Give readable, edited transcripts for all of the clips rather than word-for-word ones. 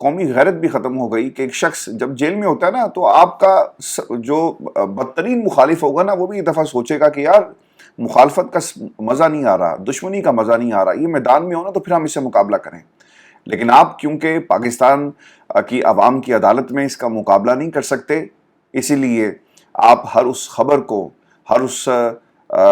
قومی غیرت بھی ختم ہو گئی کہ ایک شخص جب جیل میں ہوتا ہے نا تو آپ کا جو بدترین مخالف ہوگا نا وہ بھی ایک دفعہ سوچے گا کہ یار مخالفت کا مزہ نہیں آ رہا، دشمنی کا مزہ نہیں آ رہا، یہ میدان میں ہو نا تو پھر ہم اس سے مقابلہ کریں۔ لیکن آپ کیونکہ پاکستان کی عوام کی عدالت میں اس کا مقابلہ نہیں کر سکتے، اسی لیے آپ ہر اس خبر کو، ہر اس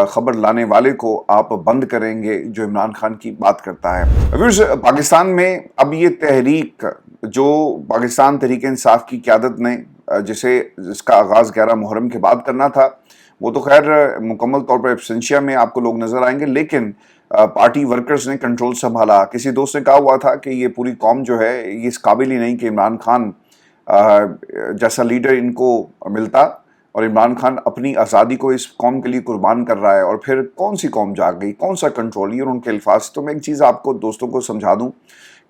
خبر لانے والے کو آپ بند کریں گے جو عمران خان کی بات کرتا ہے۔ ویورز، پاکستان میں اب یہ تحریک جو پاکستان تحریک انصاف کی قیادت نے جس کا آغاز 11 محرم کے بعد کرنا تھا، وہ تو خیر مکمل طور پر ایبسنشیا میں آپ کو لوگ نظر آئیں گے، لیکن پارٹی ورکرز نے کنٹرول سنبھالا۔ کسی دوست نے کہا ہوا تھا کہ یہ پوری قوم جو ہے یہ اس قابل ہی نہیں کہ عمران خان جیسا لیڈر ان کو ملتا، اور عمران خان اپنی آزادی کو اس قوم کے لیے قربان کر رہا ہے، اور پھر کون سی قوم جاگ گئی، کون سا کنٹرول، یہ ان کے الفاظ۔ تو میں ایک چیز آپ کو دوستوں کو سمجھا دوں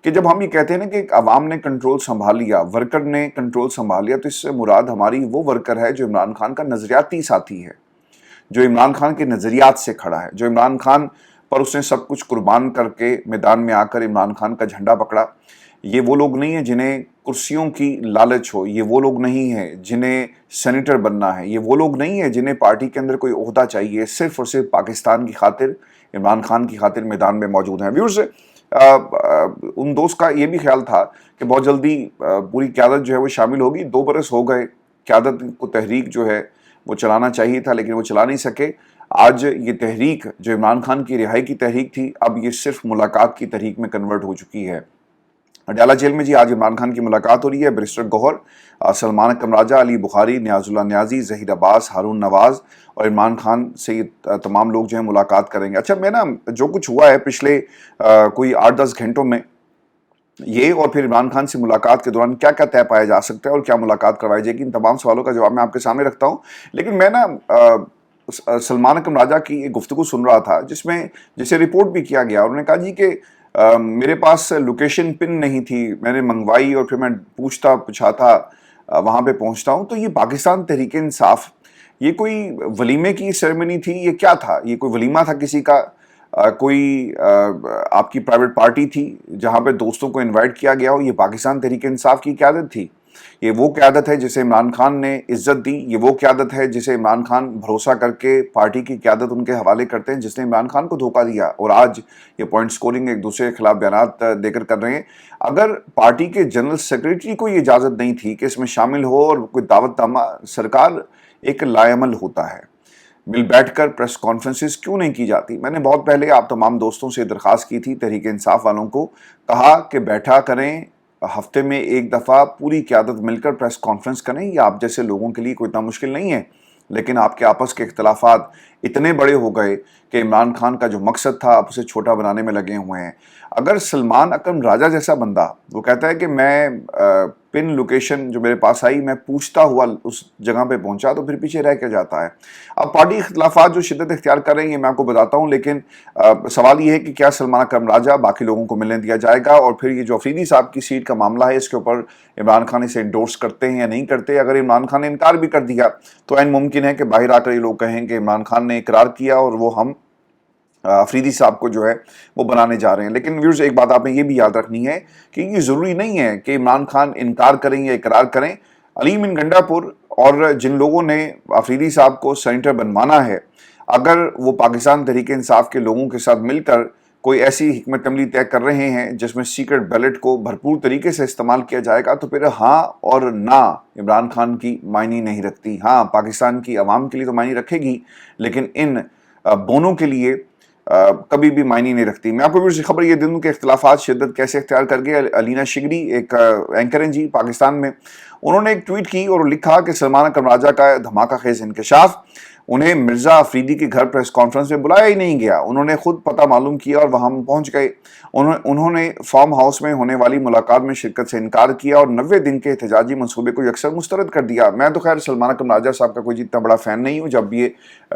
کہ جب ہم یہ کہتے ہیں نا کہ عوام نے کنٹرول سنبھال لیا، ورکر نے کنٹرول سنبھال لیا، تو اس سے مراد ہماری وہ ورکر ہے جو عمران خان کا نظریاتی ساتھی ہے، جو عمران خان کے نظریات سے کھڑا ہے، جو عمران خان پر اس نے سب کچھ قربان کر کے میدان میں آ کر عمران خان کا جھنڈا پکڑا۔ یہ وہ لوگ نہیں ہیں جنہیں کرسیوں کی لالچ ہو، یہ وہ لوگ نہیں ہیں جنہیں سینیٹر بننا ہے، یہ وہ لوگ نہیں ہیں جنہیں پارٹی کے اندر کوئی عہدہ چاہیے، صرف اور صرف پاکستان کی خاطر، عمران خان کی خاطر میدان میں موجود ہیں۔ ویورز، ان دوست کا یہ بھی خیال تھا کہ بہت جلدی پوری قیادت جو ہے وہ شامل ہوگی۔ 2 برس ہو گئے، قیادت کو تحریک جو ہے وہ چلانا چاہیے تھا لیکن وہ چلا نہیں سکے۔ آج یہ تحریک جو عمران خان کی رہائی کی تحریک تھی، اب یہ صرف ملاقات کی تحریک میں کنورٹ ہو چکی ہے۔ اڈیالہ جیل میں آج عمران خان کی ملاقات ہو رہی ہے۔ بیرسٹر گوہر، سلمان اکرم راجہ، علی بخاری، نیاز اللہ نیازی، ظہیر عباس، ہارون نواز اور عمران خان سے یہ تمام لوگ جو ہیں ملاقات کریں گے۔ اچھا، میں نا جو کچھ ہوا ہے پچھلے کوئی 8-10 گھنٹوں میں، یہ اور پھر عمران خان سے ملاقات کے دوران کیا کیا طے پایا جا سکتا ہے اور کیا ملاقات کروائی جائے گی، ان تمام سوالوں کا جواب میں آپ کے سامنے رکھتا ہوں۔ لیکن میں نا سلمان اکرم راجہ کی ایک گفتگو سن رہا تھا جسے رپورٹ بھی کیا گیا۔ انہوں نے کہا کہ میرے پاس لوکیشن پن نہیں تھی، میں نے منگوائی اور پھر میں پوچھتا پچھاتا وہاں پہ پہنچتا ہوں۔ تو یہ پاکستان تحریک انصاف، یہ کوئی ولیمے کی سیریمنی تھی، یہ کیا تھا؟ یہ کوئی ولیمہ تھا کسی کا، کوئی آپ کی پرائیویٹ پارٹی تھی جہاں پہ دوستوں کو انوائٹ کیا گیا ہو؟ یہ پاکستان تحریک انصاف کی قیادت تھی؟ یہ وہ قیادت ہے جسے عمران خان نے عزت دی؟ یہ وہ قیادت ہے جسے عمران خان بھروسہ کر کے پارٹی کی قیادت ان کے حوالے کرتے ہیں، جس نے عمران خان کو دھوکہ دیا اور آج یہ پوائنٹ سکورنگ ایک دوسرے کے خلاف بیانات دے کر رہے ہیں؟ اگر پارٹی کے جنرل سیکریٹری کو یہ اجازت نہیں تھی کہ اس میں شامل ہو اور کوئی دعوت نامہ، سرکار ایک لائعمل ہوتا ہے، مل بیٹھ کر پریس کانفرنسز کیوں نہیں کی جاتی؟ میں نے بہت پہلے آپ تمام دوستوں سے درخواست کی تھی، تحریک انصاف والوں کو کہا کہ بیٹھا کریں، ہفتے میں ایک دفعہ پوری قیادت مل کر پریس کانفرنس کریں۔ یہ آپ جیسے لوگوں کے لیے کوئی اتنا مشکل نہیں ہے، لیکن آپ کے آپس کے اختلافات اتنے بڑے ہو گئے کہ عمران خان کا جو مقصد تھا آپ اسے چھوٹا بنانے میں لگے ہوئے ہیں۔ اگر سلمان اکرم راجہ جیسا بندہ وہ کہتا ہے کہ میں پن لوکیشن جو میرے پاس آئی میں پوچھتا ہوا اس جگہ پہ پہنچا، تو پھر پیچھے رہ کے جاتا ہے۔ اب پارٹی اختلافات جو شدت اختیار کر رہے ہیں میں آپ کو بتاتا ہوں، لیکن سوال یہ ہے کہ کیا سلمان اکرم راجہ باقی لوگوں کو ملنے دیا جائے گا؟ اور پھر یہ جو افریدی صاحب کی سیٹ کا معاملہ ہے، اس کے اوپر عمران خان اسے انڈورس کرتے ہیں یا نہیں کرتے؟ اگر عمران خان نے انکار بھی کر دیا تو عین ممکن ہے کہ باہر آ کر یہ لوگ کہیں کہ عمران خان نے اقرار کیا اور وہ ہم افریدی صاحب کو جو ہے وہ بنانے جا رہے ہیں۔ لیکن ویورز، ایک بات آپ نے یہ بھی یاد رکھنی ہے کہ یہ ضروری نہیں ہے کہ عمران خان انکار کریں یا اقرار کریں۔ علیم ان گنڈا پور اور جن لوگوں نے افریدی صاحب کو سینیٹر بنوانا ہے، اگر وہ پاکستان تحریک انصاف کے لوگوں کے ساتھ مل کر کوئی ایسی حکمت عملی طے کر رہے ہیں جس میں سیکرٹ بیلٹ کو بھرپور طریقے سے استعمال کیا جائے گا، تو پھر ہاں اور نہ عمران خان کی معنی نہیں رکھتی۔ ہاں، پاکستان کی عوام کے لیے تو معنی رکھے گی، لیکن ان بونوں کے لیے کبھی بھی معنی نہیں رکھتی۔ میں آپ کو بھی خبر یہ دوں کہ اختلافات شدت کیسے اختیار کر گئے۔ علینا شگری ایک اینکر ہیں جی پاکستان میں، انہوں نے ایک ٹویٹ کی اور لکھا کہ سلمان اکرم راجہ کا دھماکہ خیز انکشاف، انہیں مرزا افریدی کے گھر پریس کانفرنس میں بلایا ہی نہیں گیا، انہوں نے خود پتہ معلوم کیا اور وہاں پہنچ گئے۔ انہوں نے فارم ہاؤس میں ہونے والی ملاقات میں شرکت سے انکار کیا اور 90 دن کے احتجاجی منصوبے کو یکسر مسترد کر دیا۔ میں تو خیر سلمان اکرم راجہ صاحب کا کوئی اتنا بڑا فین نہیں ہوں، جب یہ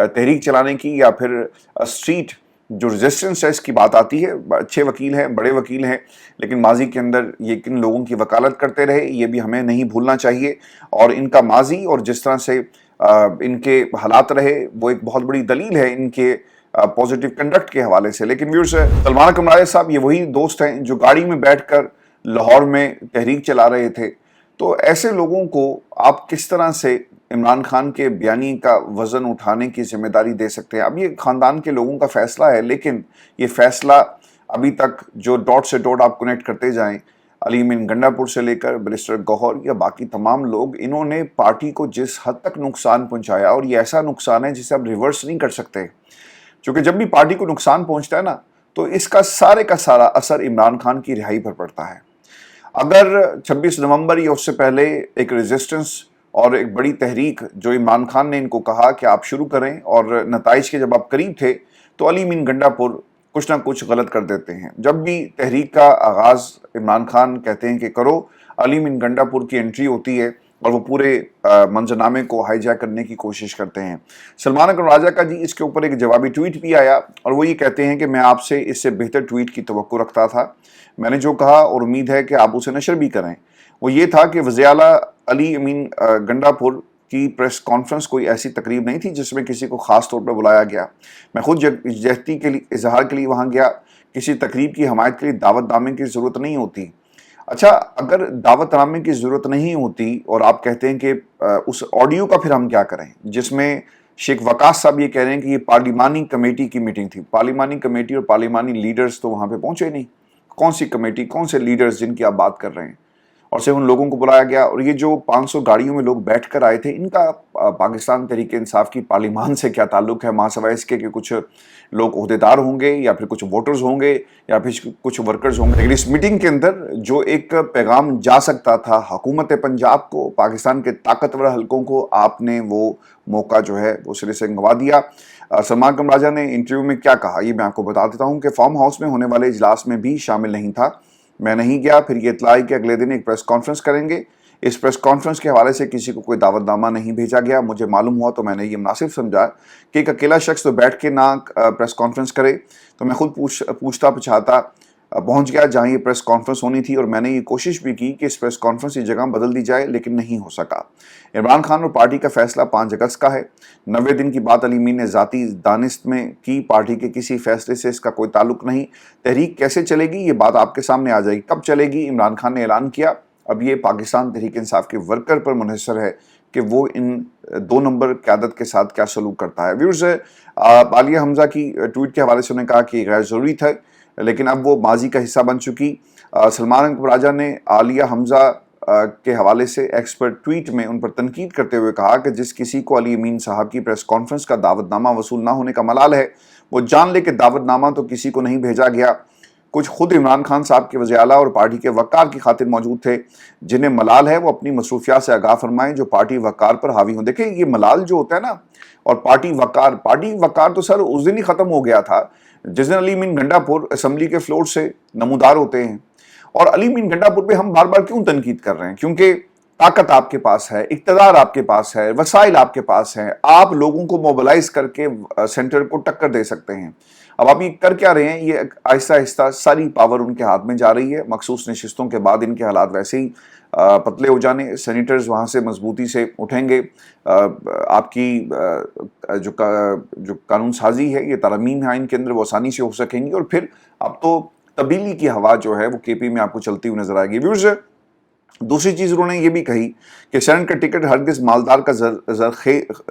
تحریک چلانے کی یا پھر اسٹریٹ جو ریزسٹنس ہے اس کی بات آتی ہے۔ اچھے وکیل ہیں، بڑے وکیل ہیں، لیکن ماضی کے اندر یہ کن لوگوں کی وکالت کرتے رہے یہ بھی ہمیں نہیں بھولنا چاہیے، اور ان کا ماضی اور جس طرح سے ان کے حالات رہے وہ ایک بہت بڑی دلیل ہے ان کے پازیٹیو کنڈکٹ کے حوالے سے۔ لیکن ویورز، سلمان اکرم راجہ صاحب یہ وہی دوست ہیں جو گاڑی میں بیٹھ کر لاہور میں تحریک چلا رہے تھے. تو ایسے لوگوں کو آپ کس طرح سے عمران خان کے بیانی کا وزن اٹھانے کی ذمہ داری دے سکتے ہیں؟ اب یہ خاندان کے لوگوں کا فیصلہ ہے، لیکن یہ فیصلہ ابھی تک جو ڈاٹ سے ڈاٹ آپ کنیکٹ کرتے جائیں، علی امین گنڈا پور سے لے کر بیرسٹر گوہر یا باقی تمام لوگ، انہوں نے پارٹی کو جس حد تک نقصان پہنچایا، اور یہ ایسا نقصان ہے جسے آپ ریورس نہیں کر سکتے، کیونکہ جب بھی پارٹی کو نقصان پہنچتا ہے نا تو اس کا سارا اثر عمران خان کی رہائی پر پڑتا ہے. اگر 26 نومبر یا اس سے پہلے ایک ریزسٹنس اور ایک بڑی تحریک جو عمران خان نے ان کو کہا کہ آپ شروع کریں، اور نتائج کے جب آپ قریب تھے تو علی امین گنڈا پور کچھ نہ کچھ غلط کر دیتے ہیں. جب بھی تحریک کا آغاز عمران خان کہتے ہیں کہ کرو، علی امین گنڈا پور کی انٹری ہوتی ہے اور وہ پورے منظرنامے کو ہائی جیک کرنے کی کوشش کرتے ہیں. سلمان اکرم راجہ کا جی اس کے اوپر ایک جوابی ٹویٹ بھی آیا، اور وہ یہ کہتے ہیں کہ میں آپ سے اس سے بہتر ٹویٹ کی توقع رکھتا تھا. میں نے جو کہا اور امید ہے کہ آپ اسے نشر بھی کریں، وہ یہ تھا کہ وزیر اعلیٰ علی امین گنڈا پور کی پریس کانفرنس کوئی ایسی تقریب نہیں تھی جس میں کسی کو خاص طور پر بلایا گیا. میں خود یکجہتی کے لیے اظہار کے لیے وہاں گیا. کسی تقریب کی حمایت کے لیے دعوت نامے کی ضرورت نہیں ہوتی. اچھا، اگر دعوت نامے کی ضرورت نہیں ہوتی اور آپ کہتے ہیں کہ اس آڈیو کا پھر ہم کیا کریں جس میں شیخ وقاص صاحب یہ کہہ رہے ہیں کہ یہ پارلیمانی کمیٹی کی میٹنگ تھی. پارلیمانی کمیٹی اور پارلیمانی لیڈرز تو وہاں پہ پہنچے نہیں. کون سی کمیٹی، کون سے لیڈرز جن کی آپ بات کر رہے ہیں؟ اور صرف ان لوگوں کو بلایا گیا. اور یہ جو 500 گاڑیوں میں لوگ بیٹھ کر آئے تھے، ان کا پاکستان تحریک انصاف کی پارلیمان سے کیا تعلق ہے؟ ماں سوائے اس کے کہ کچھ لوگ عہدیدار ہوں گے یا پھر کچھ ووٹرز ہوں گے یا پھر کچھ ورکرز ہوں گے. لیکن اس میٹنگ کے اندر جو ایک پیغام جا سکتا تھا حکومت پنجاب کو، پاکستان کے طاقتور حلقوں کو، آپ نے وہ موقع جو ہے وہ سرے سے گنوا دیا. سلمان اکرم راجہ نے انٹرویو میں کیا کہا یہ میں آپ کو بتا دیتا ہوں کہ فارم ہاؤس میں ہونے والے اجلاس میں بھی شامل نہیں تھا، میں نہیں گیا. پھر یہ اطلاع کہ اگلے دن ایک پریس کانفرنس کریں گے. اس پریس کانفرنس کے حوالے سے کسی کو کوئی دعوت نامہ نہیں بھیجا گیا. مجھے معلوم ہوا تو میں نے یہ مناسب سمجھا کہ ایک اکیلا شخص تو بیٹھ کے نہ پریس کانفرنس کرے، تو میں خود پوچھتا پچھاتا پہنچ گیا جہاں یہ پریس کانفرنس ہونی تھی، اور میں نے یہ کوشش بھی کی کہ اس پریس کانفرنس کی جگہ بدل دی جائے، لیکن نہیں ہو سکا. عمران خان اور پارٹی کا فیصلہ 5 اگست کا ہے. 90 دن کی بات علی امین نے ذاتی دانست میں کی، پارٹی کے کسی فیصلے سے اس کا کوئی تعلق نہیں. تحریک کیسے چلے گی یہ بات آپ کے سامنے آ جائے گی. کب چلے گی عمران خان نے اعلان کیا. اب یہ پاکستان تحریک انصاف کے ورکر پر منحصر ہے کہ وہ ان 2 نمبر قیادت کے ساتھ کیا سلوک کرتا ہے. ویورز، عالیہ حمزہ کی ٹویٹ کے حوالے سے انہوں نے کہا کہ یہ غیر ضروری تھا، لیکن اب وہ ماضی کا حصہ بن چکی. سلمان اکرم راجہ نے عالیہ حمزہ کے حوالے سے ایکس پر ٹویٹ میں ان پر تنقید کرتے ہوئے کہا کہ جس کسی کو علی امین صاحب کی پریس کانفرنس کا دعوت نامہ وصول نہ ہونے کا ملال ہے، وہ جان لے کہ دعوت نامہ تو کسی کو نہیں بھیجا گیا. کچھ خود عمران خان صاحب کے وزیر اعلیٰ اور پارٹی کے وقار کی خاطر موجود تھے. جنہیں ملال ہے وہ اپنی مصروفیات سے آگاہ فرمائیں جو پارٹی وقار پر حاوی ہوں. دیکھیں یہ ملال جو ہوتا ہے نا، اور پارٹی وقار تو سر اس دن ہی ختم ہو گیا تھا جس دن علی امین گنڈا پور اسمبلی کے فلور سے نمودار ہوتے ہیں. اور علی امین گنڈا پور پہ ہم بار بار کیوں تنقید کر رہے ہیں؟ کیونکہ طاقت آپ کے پاس ہے، اقتدار آپ کے پاس ہے، وسائل آپ کے پاس ہیں، آپ لوگوں کو موبلائز کر کے سینٹر کو ٹکر دے سکتے ہیں. اب آپ یہ کر کیا رہے ہیں؟ یہ آہستہ آہستہ ساری پاور ان کے ہاتھ میں جا رہی ہے. مخصوص نشستوں کے بعد ان کے حالات ویسے ہی پتلے ہو جانے، سینیٹرز وہاں سے مضبوطی سے اٹھیں گے. آپ کی جو قانون سازی ہے، یہ ترامیم آئین کے اندر وہ آسانی سے ہو سکیں گی، اور پھر اب تو تبدیلی کی ہوا جو ہے وہ کے پی میں آپ کو چلتی ہوئی نظر آئے گی. ویورز، دوسری چیز انہوں نے یہ بھی کہی کہ سینٹ کا ٹکٹ ہرگز مالدار کا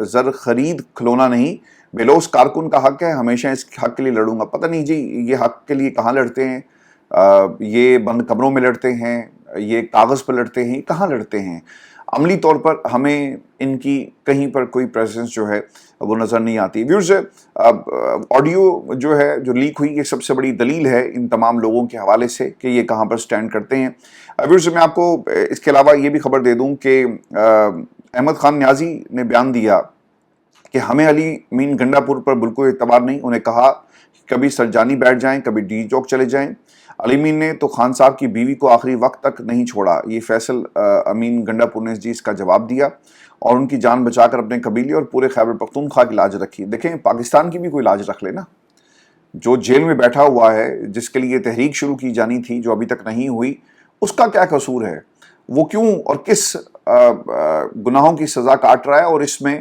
زر خرید کھلونا نہیں، بیلوس کارکن کا حق ہے، ہمیشہ اس حق کے لیے لڑوں گا. پتہ نہیں جی یہ حق کے لیے کہاں لڑتے ہیں؟ یہ بند کمروں میں لڑتے ہیں، یہ کاغذ پر لڑتے ہیں، کہاں لڑتے ہیں؟ عملی طور پر ہمیں ان کی کہیں پر کوئی پریزنس جو ہے وہ نظر نہیں آتی. ویورز، آڈیو جو ہے جو لیک ہوئی، یہ سب سے بڑی دلیل ہے ان تمام لوگوں کے حوالے سے کہ یہ کہاں پر سٹینڈ کرتے ہیں. ویورز، میں آپ کو اس کے علاوہ یہ بھی خبر دے دوں کہ احمد خان نیازی نے بیان دیا کہ ہمیں علی امین گنڈا پور پر بالکل اعتبار نہیں. انہیں کہا کہ کبھی سرجانی بیٹھ جائیں، کبھی ڈی چوک چلے جائیں. علی امین نے تو خان صاحب کی بیوی کو آخری وقت تک نہیں چھوڑا. یہ فیصل امین گنڈا پور نے جی اس کا جواب دیا اور ان کی جان بچا کر اپنے قبیلے اور پورے خیبر پختونخوا کی لاج رکھی. دیکھیں پاکستان کی بھی کوئی لاج رکھ لے نا. جو جیل میں بیٹھا ہوا ہے، جس کے لیے تحریک شروع کی جانی تھی جو ابھی تک نہیں ہوئی، اس کا کیا قصور ہے؟ وہ کیوں اور کس گناہوں کی سزا کاٹ رہا ہے؟ اور اس میں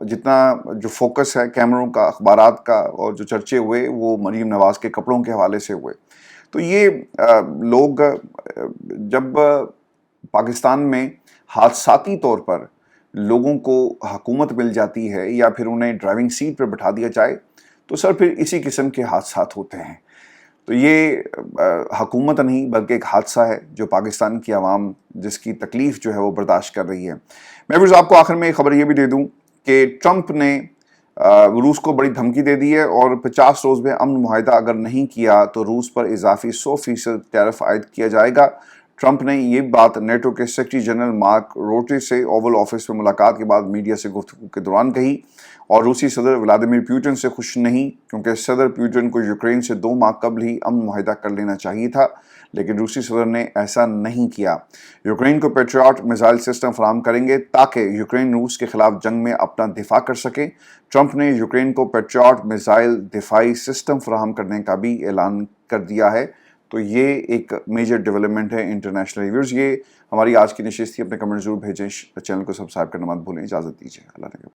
جتنا جو فوکس ہے کیمروں کا، اخبارات کا، اور جو چرچے ہوئے وہ مریم نواز کے کپڑوں کے حوالے سے ہوئے. تو یہ لوگ جب پاکستان میں حادثاتی طور پر لوگوں کو حکومت مل جاتی ہے یا پھر انہیں ڈرائیونگ سیٹ پر بٹھا دیا جائے تو سر پھر اسی قسم کے حادثات ہوتے ہیں. تو یہ حکومت نہیں بلکہ ایک حادثہ ہے جو پاکستان کی عوام جس کی تکلیف جو ہے وہ برداشت کر رہی ہے. میں پھر آپ کو آخر میں ایک خبر یہ بھی دے دوں کہ ٹرمپ نے روس کو بڑی دھمکی دے دی ہے اور 50 روز میں امن معاہدہ اگر نہیں کیا تو روس پر اضافی 100% ٹیرف عائد کیا جائے گا. ٹرمپ نے یہ بات نیٹو کے سیکرٹری جنرل مارک روٹے سے اوول آفس میں ملاقات کے بعد میڈیا سے گفتگو کے دوران کہی، اور روسی صدر ولادیمیر پیوٹن سے خوش نہیں کیونکہ صدر پیوٹن کو یوکرین سے 2 ماہ قبل ہی امن معاہدہ کر لینا چاہیے تھا، لیکن روسی صدر نے ایسا نہیں کیا. یوکرین کو پیٹریاٹ میزائل سسٹم فراہم کریں گے تاکہ یوکرین روس کے خلاف جنگ میں اپنا دفاع کر سکے. ٹرمپ نے یوکرین کو پیٹریاٹ میزائل دفاعی سسٹم فراہم کرنے کا بھی اعلان کر دیا ہے. تو یہ ایک میجر ڈیولپمنٹ ہے انٹرنیشنل ویورز. یہ ہماری آج کی نشست تھی. اپنے کمنٹ ضرور بھیجیں. چینل کو سبسکرائب کرنا مت بھولیں. اجازت دیجیے. اللہ نے